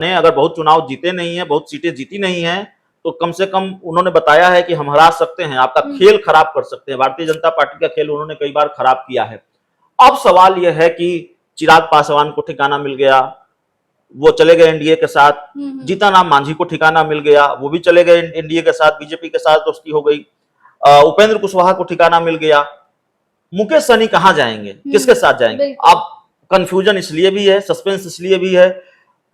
ने अगर बहुत चुनाव जीते नहीं है, बहुत सीटें जीती नहीं है, तो कम से कम उन्होंने बताया है कि हम हरा सकते हैं, आपका खेल खराब कर सकते हैं। भारतीय जनता पार्टी का खेल उन्होंने कई बार खराब किया है। अब सवाल यह है कि चिराग पासवान को ठिकाना मिल गया, वो चले गए एनडीए के साथ। जीतन राम मांझी को ठिकाना मिल गया, वो भी चले गए एनडीए के साथ, बीजेपी के साथ दोस्ती हो गई। उपेंद्र कुशवाहा को ठिकाना मिल गया। मुकेश सहनी कहां जाएंगे, किसके साथ जाएंगे? अब कंफ्यूजन इसलिए भी है, सस्पेंस इसलिए भी है,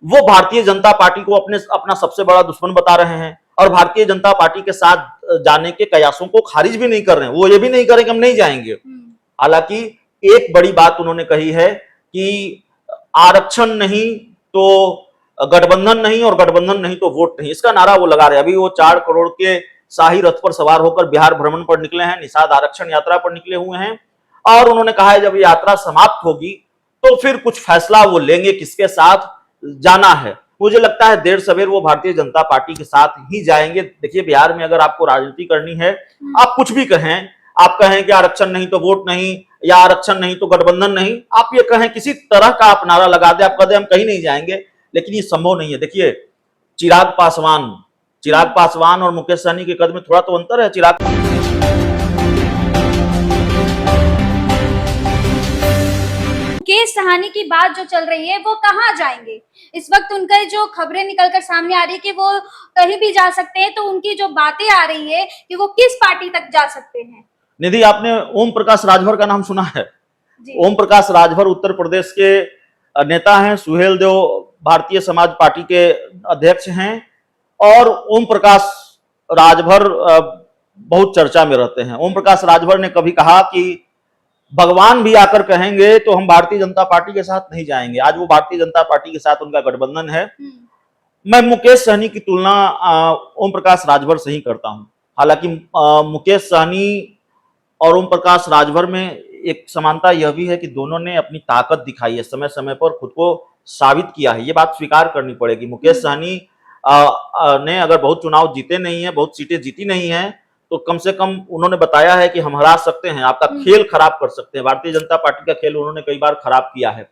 वो भारतीय जनता पार्टी को अपना सबसे बड़ा दुश्मन बता रहे हैं और भारतीय जनता पार्टी के साथ जाने के कयासों को खारिज भी नहीं कर रहे हैं। वो ये भी नहीं करें कि हम नहीं जाएंगे। हालांकि एक बड़ी बात उन्होंने कही है कि आरक्षण नहीं तो गठबंधन नहीं और गठबंधन नहीं तो वोट नहीं, इसका नारा वो लगा रहे हैं। अभी वो 4 करोड़ के शाही रथ पर सवार होकर बिहार भ्रमण पर निकले हैं, निषाद आरक्षण यात्रा पर निकले हुए हैं और उन्होंने कहा है जब यात्रा समाप्त होगी तो फिर कुछ फैसला वो लेंगे किसके साथ जाना है। मुझे लगता है देर सवेर वो भारतीय जनता पार्टी के साथ ही जाएंगे। देखिए, बिहार में अगर आपको राजनीति करनी है, आप कुछ भी कहें, आप कहें कि आरक्षण नहीं तो वोट नहीं या आरक्षण नहीं तो गठबंधन नहीं, आप ये कहें, किसी तरह का आप नारा लगा दे, आप कह दे हम कहीं नहीं जाएंगे, लेकिन ये संभव नहीं है। देखिए, चिराग पासवान और मुकेश सहनी के कद में थोड़ा तो अंतर है। मुकेश सहनी की बात जो चल रही है वो कहाँ जाएंगे? इस वक्त उनका जो खबरें निकलकर सामने आ रही है कि वो कहीं भी जा सकते हैं, तो उनकी जो बातें आ रही है कि वो किस पार्टी तक जा सकते हैं। निधि, आपने ओम प्रकाश राजभर का नाम सुना है? ओम प्रकाश राजभर उत्तर प्रदेश के नेता हैं। सुहेल देव भारतीय समाज पार्टी के अध्यक्ष हैं और ओम प्रकाश राजभर बहुत चर्चा में रहते हैं। ओम प्रकाश राजभर ने कभी कहा कि भगवान भी आकर कहेंगे तो हम भारतीय जनता पार्टी के साथ नहीं जाएंगे। आज वो भारतीय जनता पार्टी के साथ उनका गठबंधन है। मैं मुकेश सहनी की तुलना ओम प्रकाश राजभर से ही करता हूं। हालांकि मुकेश सहनी और ओम प्रकाश राजभर में एक समानता यह भी है कि दोनों ने अपनी ताकत दिखाई है, समय समय पर खुद को साबित किया है। ये बात स्वीकार करनी पड़ेगी। मुकेश सहनी ने अगर बहुत चुनाव जीते नहीं है, बहुत सीटें जीती नहीं है, तो कम से कम उन्होंने बताया है कि हम हरा सकते हैं, आपका खेल खराब कर सकते हैं। भारतीय जनता पार्टी का खेल उन्होंने कई बार खराब किया है।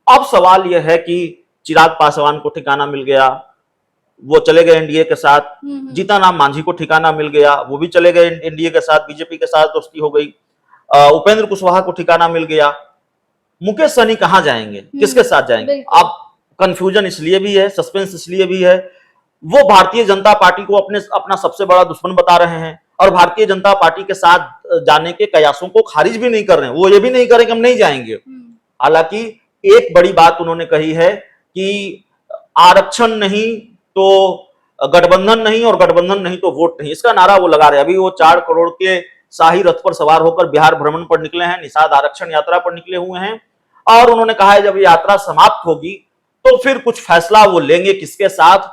अब सवाल यह है कि चिराग पासवान को ठिकाना मिल गया, वो चले गए एनडीए के साथ। जीतन राम मांझी को ठिकाना मिल गया, वो भी चले गए एनडीए के साथ, बीजेपी के साथ दोस्ती हो गई। उपेंद्र कुशवाहा को ठिकाना मिल गया। मुकेश सहनी कहां जाएंगे, किसके साथ जाएंगे? अब कंफ्यूजन इसलिए भी है, सस्पेंस इसलिए भी है, वो भारतीय जनता पार्टी को अपना सबसे बड़ा दुश्मन बता रहे हैं और भारतीय जनता पार्टी के साथ जाने के कयासों को खारिज भी नहीं कर रहे हैं। वो ये भी नहीं करें कि हम नहीं जाएंगे। हालांकि एक बड़ी बात उन्होंने कही है कि आरक्षण नहीं तो गठबंधन नहीं और गठबंधन नहीं तो वोट नहीं, इसका नारा वो लगा रहे हैं। अभी वो 4 करोड़ के शाही रथ पर सवार होकर बिहार भ्रमण पर निकले हैं, निषाद आरक्षण यात्रा पर निकले हुए हैं और उन्होंने कहा है जब यात्रा समाप्त होगी तो फिर कुछ फैसला वो लेंगे किसके साथ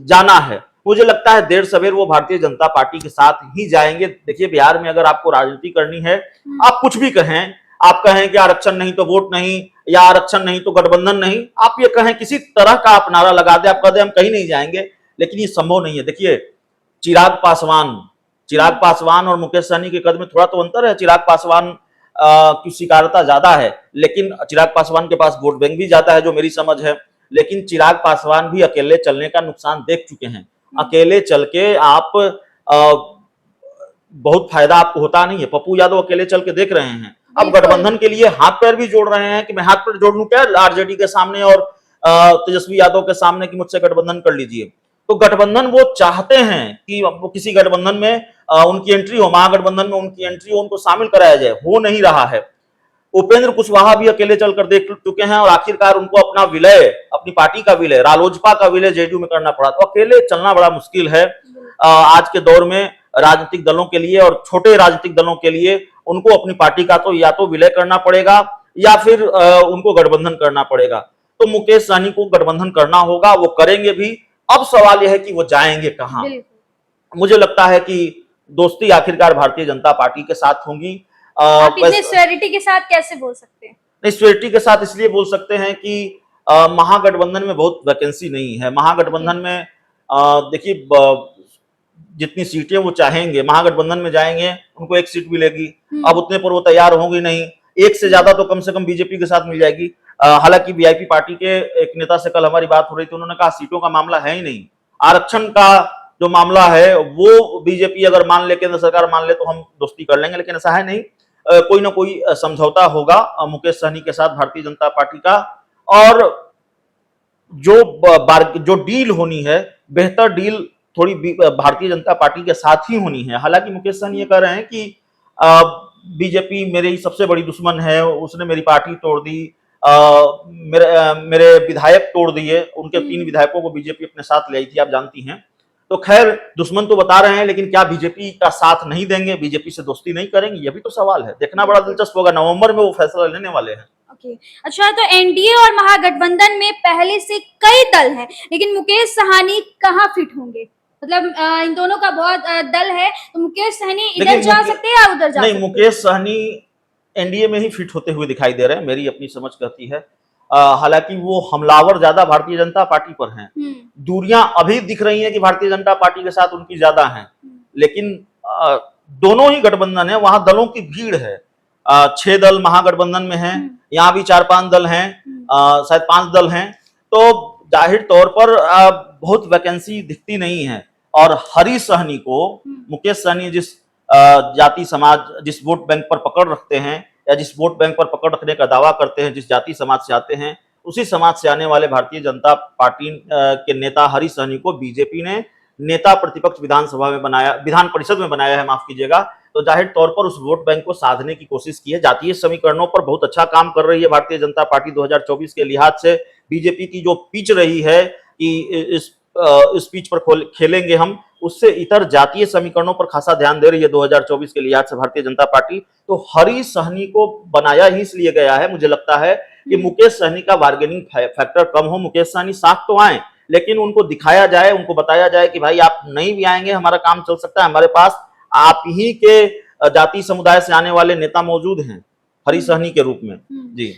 जाना है। मुझे लगता है देर सवेर वो भारतीय जनता पार्टी के साथ ही जाएंगे। देखिए, बिहार में अगर आपको राजनीति करनी है, आप कुछ भी कहें, आप कहें कि आरक्षण नहीं तो वोट नहीं या आरक्षण नहीं तो गठबंधन नहीं, आप ये कहें, किसी तरह का आप नारा लगा दे, आप कह दे हम कहीं नहीं जाएंगे, लेकिन ये संभव नहीं है। देखिए, चिराग पासवान और मुकेश सहनी के कद में थोड़ा तो अंतर है। चिराग पासवान की स्वीकार्यता ज्यादा है, लेकिन चिराग पासवान के पास वोट बैंक भी ज्यादा है, जो मेरी समझ है। लेकिन चिराग पासवान भी अकेले चलने का नुकसान देख चुके हैं। अकेले चल के आप बहुत फायदा आपको होता नहीं है। पप्पू यादव अकेले चल के देख रहे हैं। अब गठबंधन के लिए हाथ पैर भी जोड़ रहे हैं कि मैं हाथ पैर जोड़ लूं क्या आरजेडी के सामने और तेजस्वी यादव के सामने कि मुझसे गठबंधन कर लीजिए। तो गठबंधन वो चाहते हैं कि वो किसी गठबंधन में उनकी एंट्री हो, महागठबंधन में उनकी एंट्री हो, उनको शामिल कराया जाए, हो नहीं रहा है। उपेंद्र कुशवाहा भी अकेले चलकर देख चुके हैं और आखिरकार उनको अपना विलय, अपनी पार्टी का विलय, रालोजपा का विलय जेडीयू में करना पड़ा। तो अकेले चलना बड़ा मुश्किल है आज के दौर में राजनीतिक दलों के लिए और छोटे राजनीतिक दलों के लिए। उनको अपनी पार्टी का तो या तो विलय करना पड़ेगा या फिर उनको गठबंधन करना पड़ेगा। तो मुकेश सहनी को गठबंधन करना होगा, वो करेंगे भी। अब सवाल यह है कि वो जाएंगे कहां। मुझे लगता है कि दोस्ती आखिरकार भारतीय जनता पार्टी के साथ होंगी। आप इतने श्योरिटी के साथ कैसे बोल सकते हैं? नहीं, श्योरिटी के साथ इसलिए बोल सकते हैं कि महागठबंधन में बहुत वैकेंसी नहीं है। महागठबंधन में देखिए, जितनी सीटें वो चाहेंगे, महागठबंधन में जाएंगे उनको 1 सीट मिलेगी। अब उतने पर वो तैयार होंगी नहीं, 1 से ज्यादा तो कम से कम बीजेपी के साथ मिल जाएगी। हालांकि वीआईपी पार्टी के एक नेता से कल हमारी बात हो रही थी, उन्होंने कहा सीटों का मामला है ही नहीं, आरक्षण का जो मामला है वो बीजेपी अगर मान ले, केंद्र सरकार मान ले तो हम दोस्ती कर लेंगे, लेकिन ऐसा है नहीं। कोई ना कोई समझौता होगा मुकेश सहनी के साथ भारतीय जनता पार्टी का, और जो डील होनी है, बेहतर डील थोड़ी भारतीय जनता पार्टी के साथ ही होनी है। हालांकि मुकेश सहनी ये कह रहे हैं कि बीजेपी मेरी सबसे बड़ी दुश्मन है, उसने मेरी पार्टी तोड़ दी, मेरे विधायक तोड़ दिए, उनके 3 विधायकों को बीजेपी अपने साथ ले आई थी, आप जानती हैं। तो खैर दुश्मन तो बता रहे हैं, लेकिन क्या बीजेपी का साथ नहीं देंगे, बीजेपी से दोस्ती नहीं करेंगे, ये भी तो सवाल है। देखना बड़ा दिलचस्प होगा, नवंबर में वो फैसला लेने वाले हैं। ओके, अच्छा, तो एनडीए और महागठबंधन में पहले से कई दल हैं, लेकिन मुकेश सहनी कहाँ फिट होंगे? मतलब इन दोनों का बहुत दल है, तो मुकेश सहनी इधर जा सकते हैं या उधर जा सकते हैं? नहीं, मुकेश सहनी एनडीए में ही फिट होते हुए दिखाई दे रहे हैं, मेरी अपनी समझ कहती है। हालांकि वो हमलावर ज्यादा भारतीय जनता पार्टी पर हैं, दूरियां अभी दिख रही हैं कि भारतीय जनता पार्टी के साथ उनकी ज्यादा हैं, लेकिन दोनों ही गठबंधन है, वहां दलों की भीड़ है। 6 दल महागठबंधन में हैं, यहाँ भी 4-5 दल हैं, शायद 5 दल हैं, तो जाहिर तौर पर बहुत वैकेंसी दिखती नहीं है। और हरी सहनी को मुकेश सहनी जिस जाति समाज, जिस वोट बैंक पर पकड़ रखते हैं, या जिस वोट बैंक पर पकड़ रखने का दावा करते हैं, जिस जाति समाज से आते हैं, उसी समाज से आने वाले भारतीय जनता पार्टी के नेता हरी सहनी को बीजेपी ने नेता प्रतिपक्ष विधानसभा में बनाया, विधान परिषद में बनाया है, माफ कीजिएगा। तो जाहिर तौर पर उस वोट बैंक को साधने की कोशिश की है। जातीय समीकरणों पर बहुत अच्छा काम कर रही है भारतीय जनता पार्टी 2024 के लिहाज से। बीजेपी की जो पिच रही है कि इस पिच पर खेलेंगे हम, उससे इतर जातीय समीकरणों पर खासा ध्यान दे रही है 2024 के लिहाज से भारतीय जनता पार्टी। तो हरी सहनी को बनाया ही इसलिए गया है, मुझे लगता है कि मुकेश सहनी का बार्गेनिंग फैक्टर कम हो। मुकेश सहनी साथ तो आए, लेकिन उनको दिखाया जाए, उनको बताया जाए कि भाई आप नहीं भी आएंगे, हमारा काम चल सकता है, हमारे पास आप ही के जाति समुदाय से आने वाले नेता मौजूद हैं हरी सहनी के रूप में। जी।